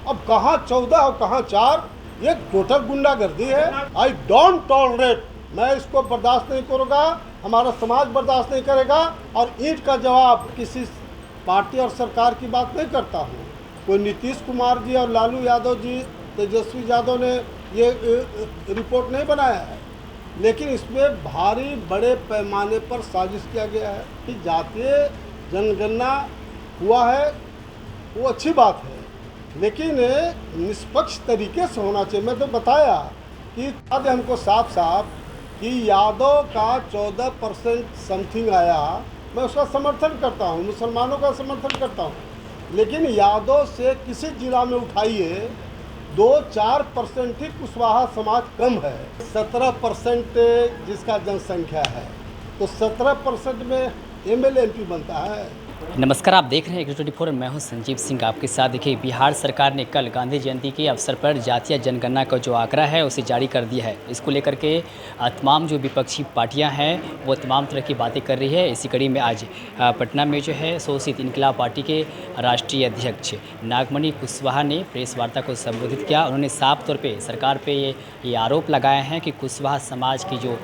अब कहाँ 14 और कहाँ 4, ये टोटल गुंडागर्दी है। आई डोंट टॉलरेट, मैं इसको बर्दाश्त नहीं करूँगा, हमारा समाज बर्दाश्त नहीं करेगा। और ईंट का जवाब किसी पार्टी और सरकार की बात नहीं करता हूँ। कोई नीतीश कुमार जी और लालू यादव जी, तेजस्वी यादव ने ये रिपोर्ट नहीं बनाया है, लेकिन इसमें भारी बड़े पैमाने पर साजिश किया गया है कि जातीय जनगणना हुआ है, वो अच्छी बात है, लेकिन निष्पक्ष तरीके से होना चाहिए। मैं तो बताया कि आज हमको साफ साफ कि यादव का 14% समथिंग आया, मैं उसका समर्थन करता हूँ, मुसलमानों का समर्थन करता हूँ, लेकिन यादव से किसी जिला में उठाइए 2-4% ही कुशवाहा समाज कम है। 17% जिसका जनसंख्या है, तो 17% में MLA MP बनता है। नमस्कार, आप देख रहे हैं X24 और मैं हूं संजीव सिंह आपके साथ। देखिए, बिहार सरकार ने कल गांधी जयंती के अवसर पर जातीय जनगणना का जो आंकड़ा है उसे जारी कर दिया है। इसको लेकर के तमाम जो विपक्षी पार्टियां हैं वो तमाम तरह की बातें कर रही है। इसी कड़ी में आज पटना में जो है शोषित इनकलाब पार्टी के राष्ट्रीय अध्यक्ष नागमणि कुशवाहा ने प्रेस वार्ता को संबोधित किया। उन्होंने साफ तौर पर सरकार पर ये आरोप लगाया है कि कुशवाहा समाज की जो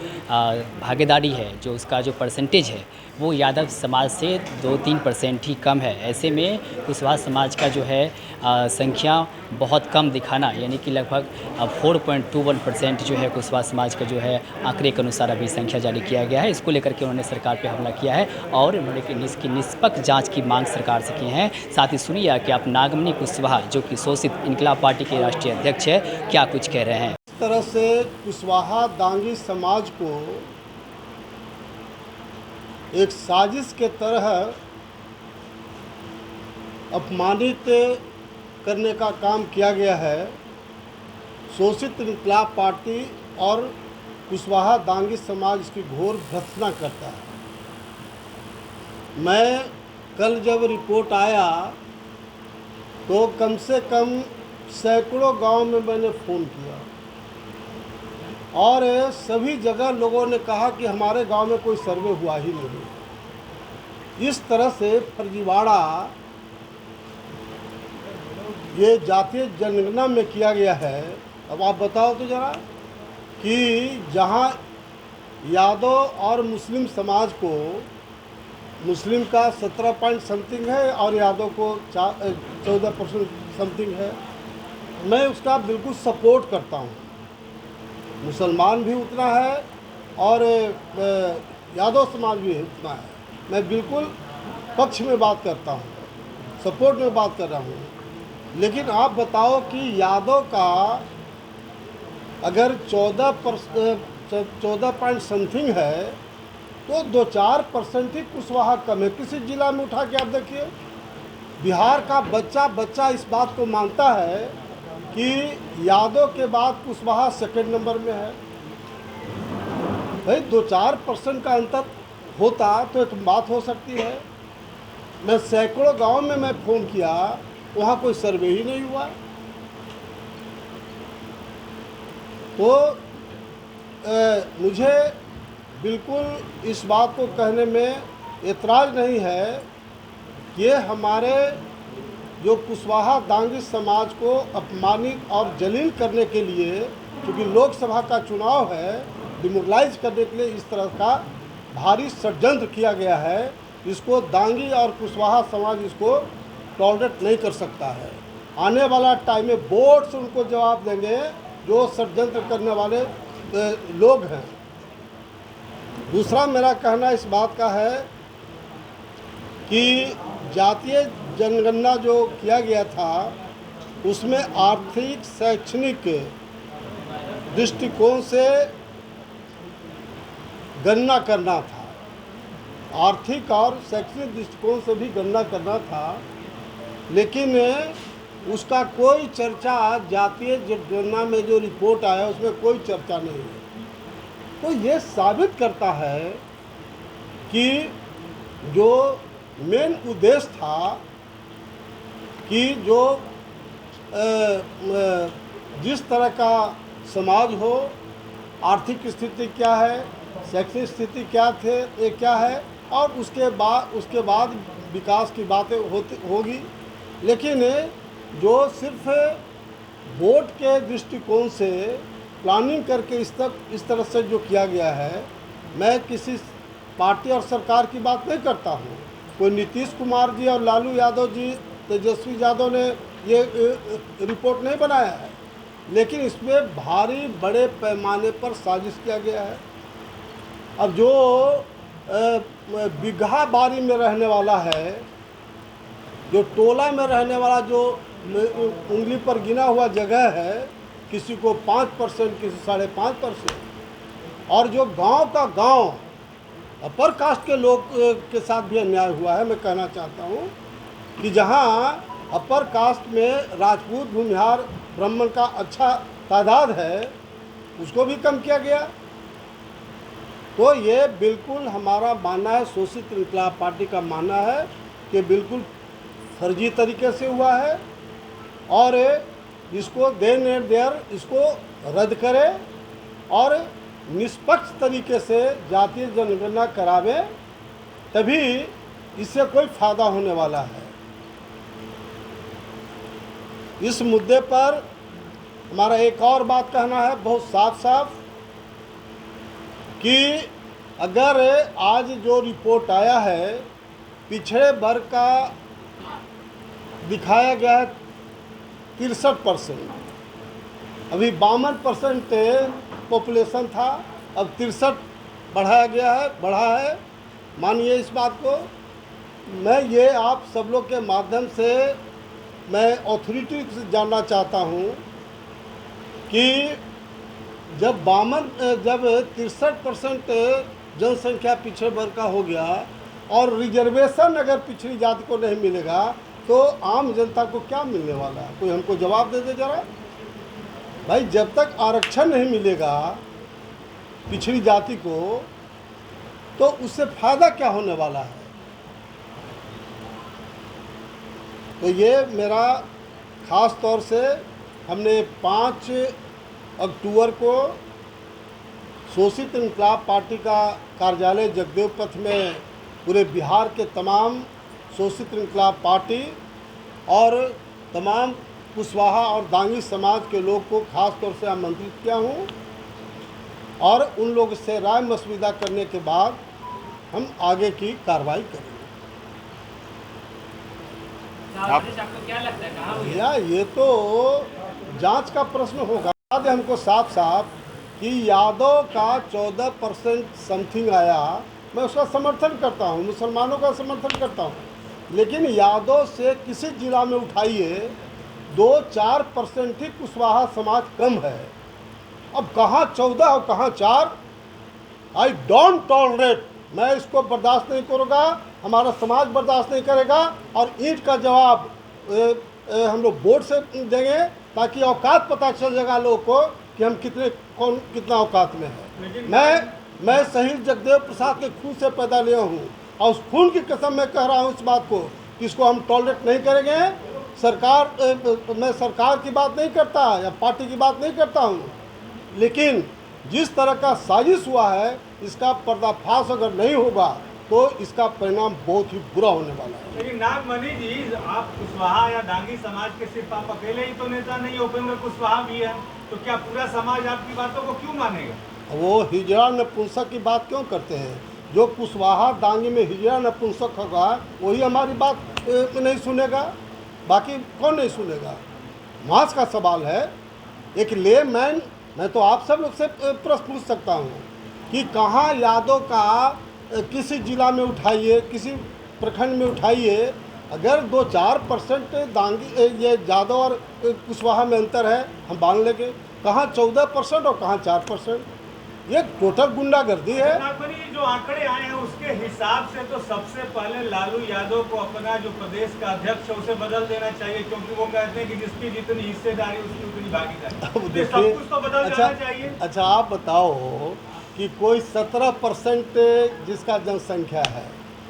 भागीदारी है, जो उसका जो परसेंटेज है वो यादव समाज से 2-3% ही कम है। ऐसे में कुशवाहा समाज का जो है संख्या बहुत कम दिखाना, यानी कि लगभग 4.21% जो है कुशवाहा समाज का जो है आंकड़े के अनुसार अभी संख्या जारी किया गया है। इसको लेकर के उन्होंने सरकार पे हमला किया है और उन्होंने इसकी निष्पक्ष जांच की मांग सरकार से की है। साथ ही सुनिए कि आप नागमणि कुशवाहा जो कि शोषित इनकलाब पार्टी के राष्ट्रीय अध्यक्ष है, क्या कुछ कह रहे हैं। इस तरह से कुशवाहा दांगी समाज को एक साजिश के तरह अपमानित करने का काम किया गया है। शोषित इनकलाब पार्टी और कुशवाहा दांगी समाज इसकी घोर भर्त्सना करता है। मैं कल जब रिपोर्ट आया तो कम से कम सैकड़ों गांव में मैंने फ़ोन किया और सभी जगह लोगों ने कहा कि हमारे गांव में कोई सर्वे हुआ ही नहीं। इस तरह से फर्जीवाड़ा ये जातीय जनगणना में किया गया है। अब आप बताओ तो ज़रा कि जहां यादव और मुस्लिम समाज को, मुस्लिम का 17 पॉइंट समथिंग है और यादव को 14% समथिंग है, मैं उसका बिल्कुल सपोर्ट करता हूं। मुसलमान भी उतना है और यादव समाज भी उतना है। मैं बिल्कुल पक्ष में बात करता हूँ, सपोर्ट में बात कर रहा हूँ। लेकिन आप बताओ कि यादव का अगर 14 पॉइंट समथिंग है तो 2-4% ही कुशवाहा कम है। किसी जिला में उठा के आप देखिए, बिहार का बच्चा बच्चा इस बात को मानता है कि यादव के बाद कुशवाहा सेकंड नंबर में है। भाई 2-4% का अंतर होता तो एक बात हो सकती है। मैं सैकड़ों गांव में मैं फ़ोन किया, वहाँ कोई सर्वे ही नहीं हुआ। तो मुझे बिल्कुल इस बात को कहने में एतराज़ नहीं है कि हमारे जो कुशवाहा दांगी समाज को अपमानित और जलील करने के लिए, क्योंकि लोकसभा का चुनाव है, डिमोरलाइज करने के लिए इस तरह का भारी षड्यंत्र किया गया है। इसको दांगी और कुशवाहा समाज इसको टॉलरेट नहीं कर सकता है। आने वाला टाइम में बोर्ड से उनको जवाब देंगे जो षड्यंत्र करने वाले लोग हैं। दूसरा मेरा कहना इस बात का है कि जातीय जनगणना जो किया गया था उसमें आर्थिक शैक्षणिक दृष्टिकोण से गणना करना था, आर्थिक और शैक्षणिक दृष्टिकोण से भी गणना करना था, लेकिन उसका कोई चर्चा जातीय जनगणना में जो रिपोर्ट आया उसमें कोई चर्चा नहीं है। तो ये साबित करता है कि जो मेन उद्देश्य था कि जो जिस तरह का समाज हो, आर्थिक स्थिति क्या है, शैक्षणिक स्थिति क्या थे ये क्या है, और उसके बाद विकास की बातें होगी। लेकिन जो सिर्फ वोट के दृष्टिकोण से प्लानिंग करके इस तरह से जो किया गया है, मैं किसी पार्टी और सरकार की बात नहीं करता हूँ। कोई नीतीश कुमार जी और लालू यादव जी, तेजस्वी यादव ने ये रिपोर्ट नहीं बनाया है, लेकिन इसमें भारी बड़े पैमाने पर साजिश किया गया है। अब जो बिगहा बारी में रहने वाला है, जो टोला में रहने वाला, जो उंगली पर गिना हुआ जगह है, किसी को 5%, किसी 5.5%, और जो गांव का गांव अपर कास्ट के लोग के साथ भी अन्याय हुआ है। मैं कहना चाहता हूं कि जहां अपर कास्ट में राजपूत, भूमिहार, ब्राह्मण का अच्छा तादाद है, उसको भी कम किया गया। तो ये बिल्कुल हमारा मानना है, शोषित इंकलाब पार्टी का मानना है कि बिल्कुल फर्जी तरीके से हुआ है, और इसको देन एंड देयर इसको रद्द करे और निष्पक्ष तरीके से जातीय जनगणना करावे, तभी इससे कोई फायदा होने वाला है। इस मुद्दे पर हमारा एक और बात कहना है बहुत साफ साफ कि अगर आज जो रिपोर्ट आया है, पिछड़े वर्ग का दिखाया गया है 63%, अभी 52% पॉपुलेशन था, अब 63 बढ़ा है। मानिए इस बात को। मैं ये आप सब लोग के माध्यम से मैं अथॉरिटी से जानना चाहता हूँ कि जब 63% जनसंख्या पिछड़े वर्ग का हो गया और रिजर्वेशन अगर पिछड़ी जाति को नहीं मिलेगा, तो आम जनता को क्या मिलने वाला है? कोई हमको जवाब दे दे जरा भाई। जब तक आरक्षण नहीं मिलेगा पिछड़ी जाति को, तो उससे फायदा क्या होने वाला है? तो ये मेरा ख़ास तौर से हमने 5 अक्टूबर को शोषित इंकलाब पार्टी का कार्यालय जगदेव पथ में पूरे बिहार के तमाम शोषित इंकलाब पार्टी और तमाम कुशवाहा और दांगी समाज के लोग को खास तौर से आमंत्रित किया हूँ, और उन लोग से राय मशविरा करने के बाद हम आगे की कार्रवाई करेंगे। आपको क्या लगता है कहाँ हुई? या ये तो जांच का प्रश्न होगा। हमको साफ साफ कि यादव का 14% समथिंग आया, मैं उसका समर्थन करता हूँ, मुसलमानों का समर्थन करता हूँ, लेकिन यादव से किसी जिला में उठाइए 2-4% ही कुशवाहा समाज कम है। अब कहाँ 14 और कहाँ 4? आई डोंट टॉलरेट, मैं इसको बर्दाश्त नहीं करूँगा, हमारा समाज बर्दाश्त नहीं करेगा, और ईंट का जवाब हम लोग वोट से देंगे, ताकि औकात पता चल जाएगा लोगों को कि हम कितना औकात में है। मैं शहीद जगदेव प्रसाद के खून से पैदा लिया हूँ, और उस खून की कसम मैं कह रहा हूँ इस बात को कि इसको हम टॉलरेट नहीं करेंगे। मैं सरकार की बात नहीं करता या पार्टी की बात नहीं करता हूँ, लेकिन जिस तरह का साजिश हुआ है, इसका पर्दाफाश अगर नहीं होगा तो इसका परिणाम बहुत ही बुरा होने वाला है। लेकिन नागमणि जी, आप कुशवाहा या दांगी समाज के सिर्फ आप अकेले ही तो नेता नहीं, उपेंद्र कुशवाहा भी है, तो क्या पूरा समाज आपकी बातों को क्यों मानेगा? वो हिजड़ा नपुंसक की बात क्यों करते हैं? जो कुशवाहा दांगी में हिजड़ा नपुंसक होगा वही हमारी बात नहीं सुनेगा, बाकी कौन नहीं सुनेगा? मास का सवाल है। एक ले मैन, मैं तो आप सब लोग से प्रश्न पूछ सकता हूँ कि कहाँ यादव का किसी जिला में उठाइए, किसी प्रखंड में उठाइए, अगर 2-4% दांगी ये यादव और कुशवाहा में अंतर है, हम मान लेंगे। कहाँ 14% और कहाँ 4%? ये टोटल गुंडागर्दी है। नागमणि, जो आंकड़े आए हैं उसके हिसाब से तो सबसे पहले लालू यादव को अपना जो प्रदेश का अध्यक्ष है उसे बदल देना चाहिए, क्योंकि वो कहते हैं कि जिसकी जितनी हिस्सेदारी उसकी उतनी भागीदारी, सब कुछ तो बदल जाना चाहिए। अच्छा आप बताओ कि कोई 17% जिसका जनसंख्या है,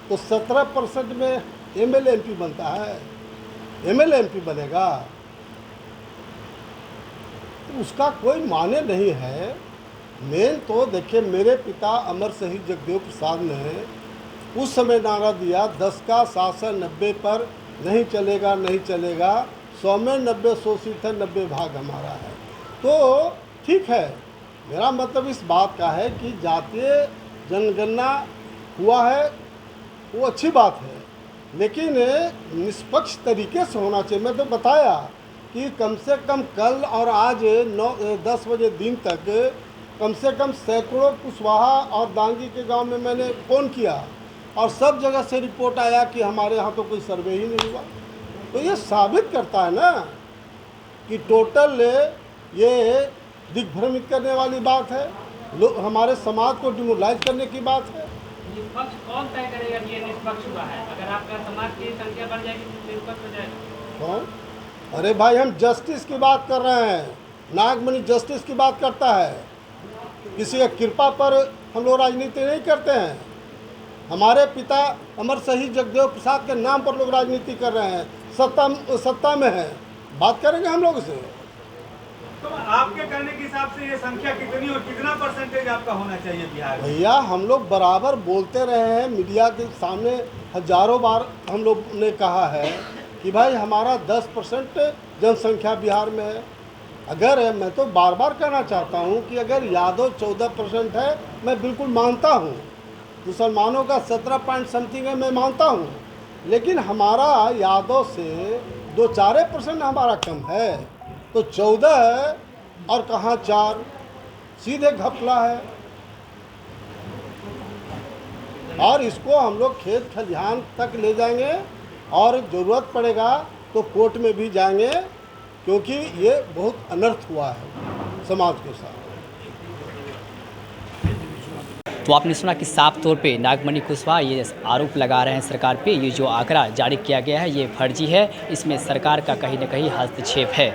तो 17% में MLA MP बनता है? MLA MP बनेगा? तो उसका कोई माने नहीं है। मेन तो देखिए, मेरे पिता अमर शहीद जगदेव प्रसाद ने उस समय नारा दिया, 10 का शासन 90 पर नहीं चलेगा, नहीं चलेगा, 100 में 90 सीट है, 90 भाग हमारा है। तो ठीक है, मेरा मतलब इस बात का है कि जातीय जनगणना हुआ है वो अच्छी बात है, लेकिन निष्पक्ष तरीके से होना चाहिए। मैं तो बताया कि कम से कम कल और आज 9-10 बजे दिन तक कम से कम सैकड़ों कुशवाहा और दांगी के गांव में मैंने फ़ोन किया और सब जगह से रिपोर्ट आया कि हमारे यहाँ तो कोई सर्वे ही नहीं हुआ। तो ये साबित करता है ना कि टोटल ये दिग्भ्रमित करने वाली बात है, हमारे समाज को डिमोरलाइज करने की बात है। निष्पक्ष कौन तय करेगा कि ये निष्पक्ष हुआ है? अगर आपका समाज की संख्या बढ़ जाएगी तो निष्पक्ष हो जाएगा। कौन? अरे भाई, हम जस्टिस की बात कर रहे हैं। नागमणि जस्टिस की बात करता है। किसी का कृपा पर हम लोग राजनीति नहीं करते हैं। हमारे पिता अमर शहीद जगदेव प्रसाद के नाम पर लोग राजनीति कर रहे हैं, सत्ता में है। बात करेंगे हम लोग से। तो आपके कहने के हिसाब से ये संख्या कितनी और कितना परसेंटेज आपका होना चाहिए बिहार में? भैया, हम लोग बराबर बोलते रहे हैं, मीडिया के सामने हजारों बार हम लोग ने कहा है कि भाई हमारा 10% जनसंख्या बिहार में है। अगर मैं तो बार बार कहना चाहता हूँ कि अगर यादव 14% है, मैं बिल्कुल मानता हूँ। मुसलमानों का 17 पॉइंट समथिंग है, मैं मानता हूँ। लेकिन हमारा यादव से 2-4% हमारा कम है। तो 14 है और कहाँ 4, सीधे घपला है। और इसको हम लोग खेत खलिहान तक ले जाएंगे और ज़रूरत पड़ेगा तो कोर्ट में भी जाएंगे, क्योंकि ये बहुत अनर्थ हुआ है समाज के साथ। तो आपने सुना कि साफ तौर पे नागमणि कुशवाहा ये आरोप लगा रहे हैं सरकार पे, ये जो आंकड़ा जारी किया गया है ये फर्जी है, इसमें सरकार का कहीं ना कहीं हस्तक्षेप है।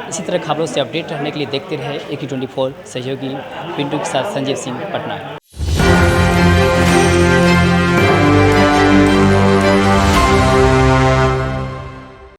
इसी तरह खबरों से अपडेट रहने के लिए देखते रहे AQ24 सहयोगी पिंटू के साथ संजीव सिंह, पटना।